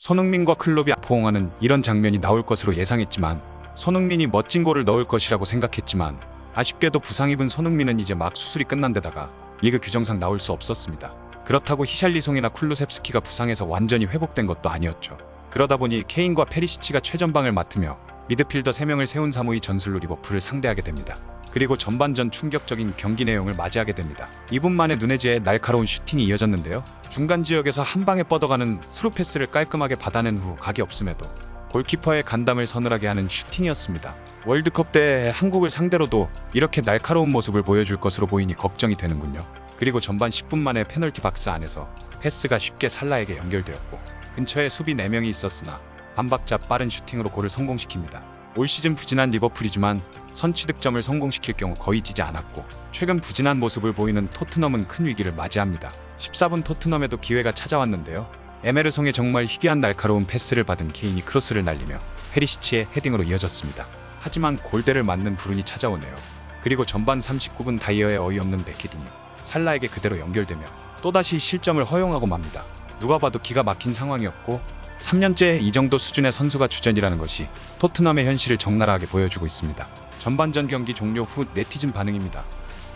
손흥민과 클롭이 포옹하는 이런 장면이 나올 것으로 예상했지만 손흥민이 멋진 골을 넣을 것이라고 생각했지만 아쉽게도 부상 입은 손흥민은 이제 막 수술이 끝난 데다가 리그 규정상 나올 수 없었습니다. 그렇다고 히샬리송이나 쿨루셉스키가 부상해서 완전히 회복된 것도 아니었죠. 그러다 보니 케인과 페리시치가 최전방을 맡으며 미드필더 3명을 세운 3-5-2 전술로 리버풀을 상대하게 됩니다. 그리고 전반전 충격적인 경기 내용을 맞이하게 됩니다. 2분 만에 눈에 띄게 날카로운 슈팅이 이어졌는데요. 중간 지역에서 한 방에 뻗어가는 스루 패스를 깔끔하게 받아낸 후 각이 없음에도 골키퍼의 간담을 서늘하게 하는 슈팅이었습니다. 월드컵 때 한국을 상대로도 이렇게 날카로운 모습을 보여줄 것으로 보이니 걱정이 되는군요. 그리고 전반 10분 만에 페널티 박스 안에서 패스가 쉽게 살라에게 연결되었고 근처에 수비 4명이 있었으나 반박자 빠른 슈팅으로 골을 성공시킵니다. 올 시즌 부진한 리버풀이지만 선취 득점을 성공시킬 경우 거의 지지 않았고 최근 부진한 모습을 보이는 토트넘은 큰 위기를 맞이합니다. 14분 토트넘에도 기회가 찾아왔는데요. 에메르송의 정말 희귀한 날카로운 패스를 받은 케인이 크로스를 날리며 페리시치의 헤딩으로 이어졌습니다. 하지만 골대를 맞는 불운이 찾아오네요. 그리고 전반 39분 다이어의 어이없는 백헤딩이 살라에게 그대로 연결되며 또다시 실점을 허용하고 맙니다. 누가 봐도 기가 막힌 상황이었고 3년째 이 정도 수준의 선수가 주전이라는 것이 토트넘의 현실을 적나라하게 보여주고 있습니다. 전반전 경기 종료 후 네티즌 반응입니다.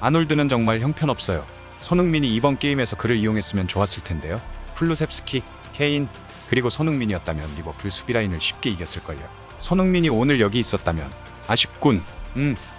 아놀드는 정말 형편없어요. 손흥민이 이번 게임에서 그를 이용했으면 좋았을 텐데요. 쿨루셉스키, 케인, 그리고 손흥민이었다면 리버풀 수비라인을 쉽게 이겼을걸요. 손흥민이 오늘 여기 있었다면 아쉽군.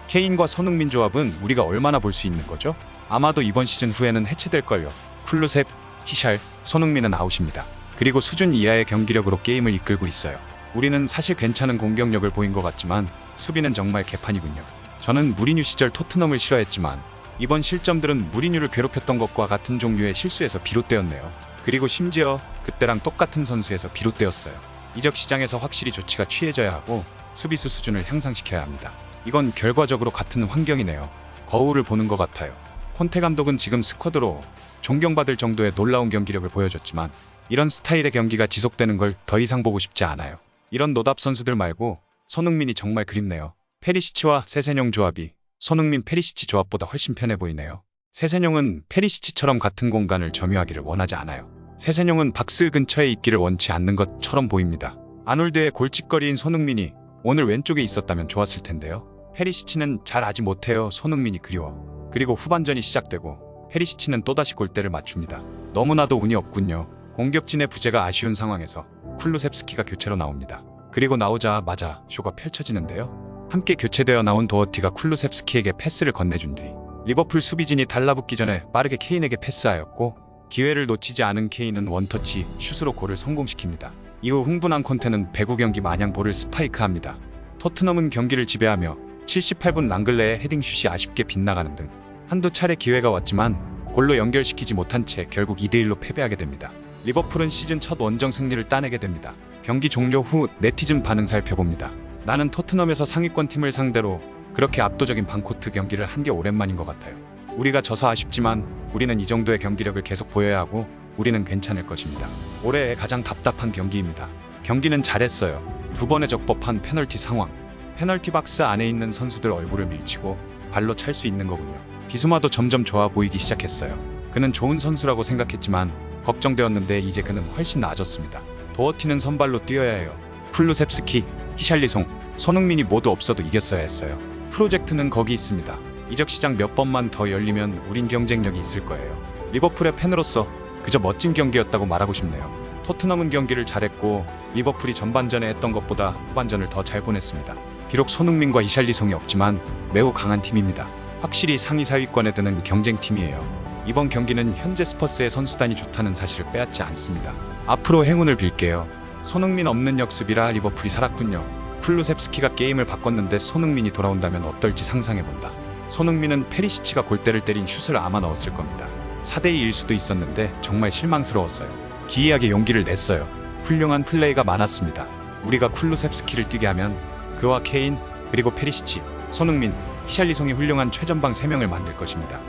케인과 손흥민 조합은 우리가 얼마나 볼 수 있는 거죠? 아마도 이번 시즌 후에는 해체될걸요. 쿨루셉, 히샬, 손흥민은 아웃입니다. 그리고 수준 이하의 경기력으로 게임을 이끌고 있어요. 우리는 사실 괜찮은 공격력을 보인 것 같지만 수비는 정말 개판이군요. 저는 무리뉴 시절 토트넘을 싫어했지만 이번 실점들은 무리뉴를 괴롭혔던 것과 같은 종류의 실수에서 비롯되었네요. 그리고 심지어 그때랑 똑같은 선수에서 비롯되었어요. 이적 시장에서 확실히 조치가 취해져야 하고 수비수 수준을 향상시켜야 합니다. 이건 결과적으로 같은 환경이네요. 거울을 보는 것 같아요. 콘테 감독은 지금 스쿼드로 존경받을 정도의 놀라운 경기력을 보여줬지만 이런 스타일의 경기가 지속되는 걸 더 이상 보고 싶지 않아요. 이런 노답 선수들 말고 손흥민이 정말 그립네요. 페리시치와 세세뇽 조합이 손흥민 페리시치 조합보다 훨씬 편해 보이네요. 세세뇽은 페리시치처럼 같은 공간을 점유하기를 원하지 않아요. 세세뇽은 박스 근처에 있기를 원치 않는 것처럼 보입니다. 아놀드의 골칫거리인 손흥민이 오늘 왼쪽에 있었다면 좋았을 텐데요. 페리시치는 잘 아지 못해요. 손흥민이 그리워. 그리고 후반전이 시작되고 페리시치는 또다시 골대를 맞춥니다. 너무나도 운이 없군요. 공격진의 부재가 아쉬운 상황에서 쿨루셉스키가 교체로 나옵니다. 그리고 나오자마자 쇼가 펼쳐지는데요. 함께 교체되어 나온 도어티가 쿨루셉스키에게 패스를 건네준 뒤 리버풀 수비진이 달라붙기 전에 빠르게 케인에게 패스하였고 기회를 놓치지 않은 케인은 원터치 슛으로 골을 성공시킵니다. 이후 흥분한 콘테는 배구 경기 마냥 볼을 스파이크합니다. 토트넘은 경기를 지배하며 78분 랑글레의 헤딩슛이 아쉽게 빗나가는 등 한두 차례 기회가 왔지만 골로 연결시키지 못한 채 결국 2대1로 패배하게 됩니다. 리버풀은 시즌 첫 원정 승리를 따내게 됩니다. 경기 종료 후 네티즌 반응 살펴봅니다. 나는 토트넘에서 상위권 팀을 상대로 그렇게 압도적인 반코트 경기를 한 게 오랜만인 것 같아요. 우리가 져서 아쉽지만 우리는 이 정도의 경기력을 계속 보여야 하고 우리는 괜찮을 것입니다. 올해의 가장 답답한 경기입니다. 경기는 잘했어요. 2번의 적법한 페널티 상황. 페널티 박스 안에 있는 선수들 얼굴을 밀치고 발로 찰 수 있는 거군요. 비수마도 점점 좋아 보이기 시작했어요. 그는 좋은 선수라고 생각했지만 걱정되었는데 이제 그는 훨씬 나아졌습니다. 도어티는 선발로 뛰어야 해요. 쿨루셉스키, 히샬리송, 손흥민이 모두 없어도 이겼어야 했어요. 프로젝트는 거기 있습니다. 이적 시장 몇 번만 더 열리면 우린 경쟁력이 있을 거예요. 리버풀의 팬으로서 그저 멋진 경기였다고 말하고 싶네요. 토트넘은 경기를 잘했고 리버풀이 전반전에 했던 것보다 후반전을 더 잘 보냈습니다. 비록 손흥민과 히샬리송이 없지만 매우 강한 팀입니다. 확실히 상위 4위권에 드는 경쟁팀이에요. 이번 경기는 현재 스퍼스의 선수단이 좋다는 사실을 빼앗지 않습니다. 앞으로 행운을 빌게요. 손흥민 없는 역습이라 리버풀이 살았군요. 쿨루셉스키가 게임을 바꿨는데 손흥민이 돌아온다면 어떨지 상상해본다. 손흥민은 페리시치가 골대를 때린 슛을 아마 넣었을 겁니다. 4대2일 수도 있었는데 정말 실망스러웠어요. 기이하게 용기를 냈어요. 훌륭한 플레이가 많았습니다. 우리가 쿨루셉스키를 뛰게 하면 그와 케인, 그리고 페리시치, 손흥민, 히샬리송이 훌륭한 최전방 3명을 만들 것입니다.